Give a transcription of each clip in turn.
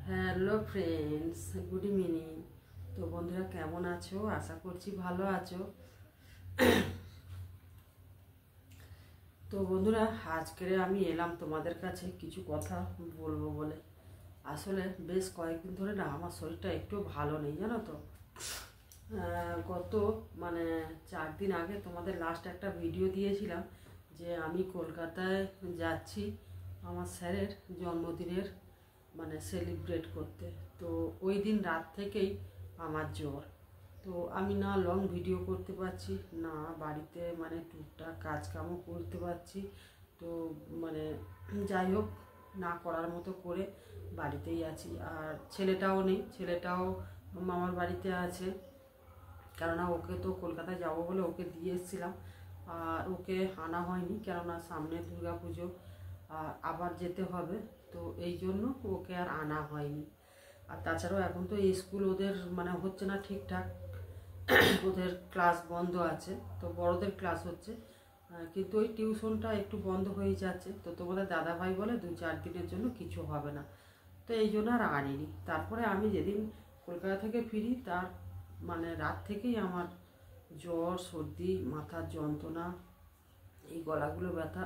Hello friends, good evening. তো বন্ধুরা কেমন আছো? আশা করছি ভালো আছো। তো বন্ধুরা আজকে আমি এলাম তোমাদের কাছে কিছু কথা বলবো বলে। আসলে বেশ কয়েকদিন ধরে না আমার শরীরটা একটু ভালো নেই, জানো তো। গত 4 দিন আগে তোমাদের লাস্ট একটা ভিডিও দিয়েছিলাম যে আমি কলকাতায় যাচ্ছি আমার স্যারের জন্মদিনের সেলিব্রেট করতে। তো ওই দিন রাত থেকেই আমার জ্বর। তো আমি না লং ভিডিও করতে পারছি না, বাড়িতে টুকটাক কাজকামও করতে পারছি। তো মানে যাই হোক, না করার মতো করে বাড়িতেই আছি। আর ছেলেটাও নেই, ছেলেটাও মামার বাড়িতে আছে। কেননা ওকে তো কলকাতায় যাবো বলে ওকে দিয়ে এসেছিলাম, আর ওকে আনা হয়নি, কেননা সামনে দুর্গা পুজো আবার যেতে হবে। তো এই জন্য ওকে আর আনা হয়নি। আর তাছাড়াও এখন তো এই স্কুল ওদের হচ্ছে না ঠিকঠাক, ওদের ক্লাস বন্ধ আছে। তো বড়দের ক্লাস হচ্ছে, কিন্তু ওই টিউশনটা একটু বন্ধ হয়ে যাচ্ছে। তো তোমাদের দাদাভাই বলে 2-4 দিনের জন্য কিছু হবে না। তো এই জন্য আর আনিনি। তারপরে আমি যেদিন কলকাতা থেকে ফিরি তার রাত থেকেই আমার জ্বর, সর্দি, মাথার যন্ত্রণা, এই গলাগুলো ব্যথা।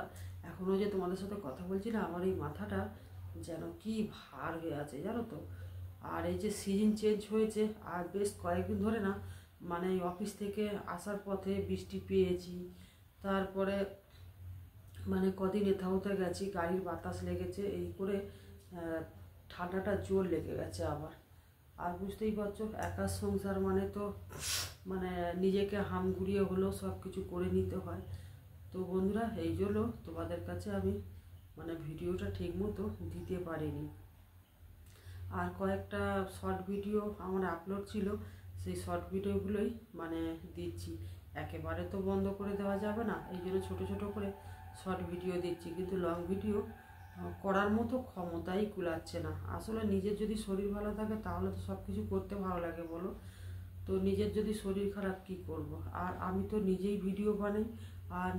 এখনও যে তোমাদের সাথে কথা বলছি না, আমার এই মাথাটা যেন কি ভার হয়ে আছে, জানো তো। আর এই যে সিজন চেঞ্জ হয়েছে, আর বেশ কয়েকদিন ধরে না এই অফিস থেকে আসার পথে বৃষ্টি পেয়েছি। তারপরে কদিন এথাওতে গেছি, গাড়ির বাতাস লেগেছে, এই করে ঠান্ডাটা জোর লেগে গেছে আবার। আর বুঝতেই পারছো, একা সংসার তো নিজেকে হাম ঘুরিয়ে হলেও সব কিছু করে নিতে হয়। তো বন্ধুরা এই জন্য তোমাদের কাছে আমি ভিডিওটা ঠিক মতো দিতে পারিনি। আর কয়েকটা শর্ট ভিডিও আমার আপলোড ছিল, সেই শর্ট ভিডিওগুলোই দিচ্ছি। একেবারে তো বন্ধ করে দেওয়া যাবে না, এই জন্য ছোটো ছোটো করে শর্ট ভিডিও দিচ্ছি। কিন্তু লং ভিডিও করার মতো ক্ষমতাই কুলাচ্ছে না। আসলে নিজের যদি শরীর ভালো থাকে তাহলে তো সব কিছু করতে ভালো লাগে, বলো। তো নিজের যদি শরীর খারাপ, কি করব। আর আমি তো নিজেই ভিডিও বানাই, আর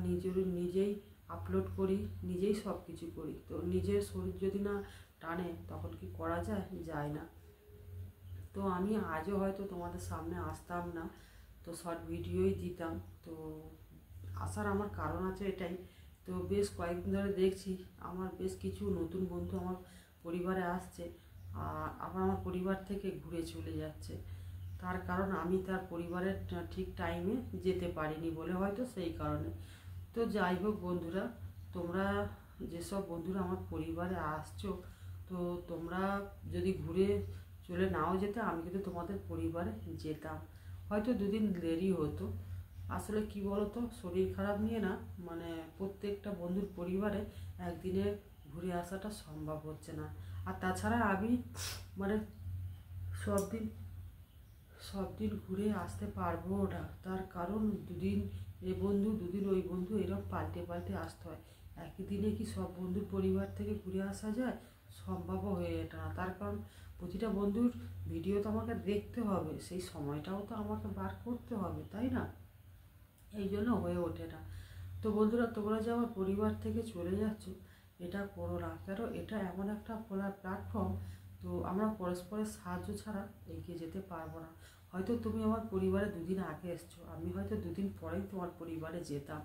নিজেই আপলোড করি, নিজেই সব কিছু করি। তো নিজের শরীর যদি না টানে তখন কি করা যায়? যায় না। তো আমি আজও হয়তো তোমাদের সামনে আসতাম না, তো শর্ট ভিডিওই দিতাম। তো আসার আমার কারণ আছে এটাই। তো বেশ কয়েকদিন ধরে দেখছি আমার বেশ কিছু নতুন বন্ধু আমার পরিবারে আসছে, আর আবার আমার পরিবার থেকে ঘুরে চলে যাচ্ছে। তার কারণ আমি তার পরিবারের ঠিক টাইমে যেতে পারিনি বলে হয়তো সেই কারণে। তো যাই হোক বন্ধুরা, তোমরা যেসব বন্ধুরা আমার পরিবারে আসছো, তো তোমরা যদি ঘুরে চলে নাও যেতে, আমি কিন্তু তোমাদের পরিবারে যেতাম। হয়তো 2 দিন দেরি হতো। আসলে কি বলতো, শরীর খারাপ নিয়ে না প্রত্যেকটা বন্ধুর পরিবারে একদিনে ঘুরে আসাটা সম্ভব হচ্ছে না। আর তাছাড়া আমি মানে সব দিন ঘুরে আসতে পারবো না। তার কারণ 2 দিন এ বন্ধু, 2 দিন ওই বন্ধু, এরকম পাল্টে পাল্টে আসতে হয়। একই দিনে কি সব বন্ধুর পরিবার থেকে ঘুরে আসা যায়? সম্ভবও হয়ে ওঠে না। তার কারণ প্রতিটা বন্ধুর ভিডিও তো আমাকে দেখতে হবে, সেই সময়টাও তো আমাকে বার করতে হবে, তাই না? এই জন্য হয়ে ওঠে না। তো বন্ধুরা, তোমরা যে আমার পরিবার থেকে চলে যাচ্ছ, এটা করো না। কারণ এটা এমন একটা প্ল্যাটফর্ম, তো আমরা পরস্পরের সাহায্য ছাড়া এগিয়ে যেতে পারবো না। হয়তো তুমি আমার পরিবারে 2 দিন আগে এসছো, আমি হয়তো 2 দিন পরেই তোমার পরিবারে যেতাম।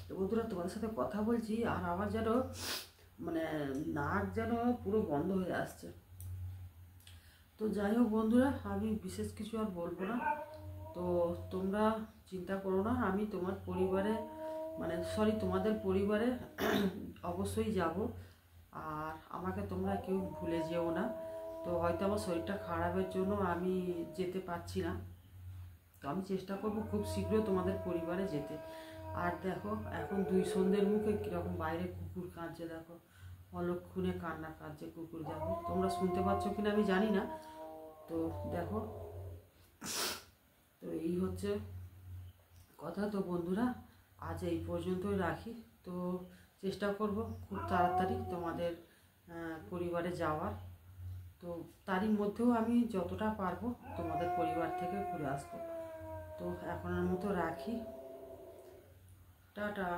তো বন্ধুরা, তোমাদের সাথে কথা বলছি আর আমার যেন নাক যেন পুরো বন্ধ হয়ে আসছে। তো যাই হোক বন্ধুরা, আমি বিশেষ কিছু আর বলবো না। তো তোমরা চিন্তা করো না, আমি তোমার পরিবারে তোমাদের পরিবারে অবশ্যই যাব। আর আমাকে তোমরা কেউ ভুলে যেও না। তো হয়তো আমার শরীরটা খারাপের জন্য আমি যেতে পারছি না। তো আমি চেষ্টা করব খুব শীঘ্রই তোমাদের পরিবারে যেতে। আর দেখো, এখন 2 সন্ধ্যের মুখে কীরকম বাইরে কুকুর কাঁদছে, দেখো অলক্ষণে কান্না কাঁদছে কুকুর। দেখো তোমরা শুনতে পাচ্ছ কিনা আমি জানি না। তো দেখো, তো এই হচ্ছে কথা। তো বন্ধুরা, আজ এই পর্যন্তই রাখি। তো চেষ্টা করব খুব তাড়াতাড়ি তোমাদের পরিবারে যাওয়ার। তো তারই মধ্যেও আমি যতটা পারবো তোমাদের পরিবার থেকে ঘুরে আসবো। তো এখনের মতো রাখি, টাটা।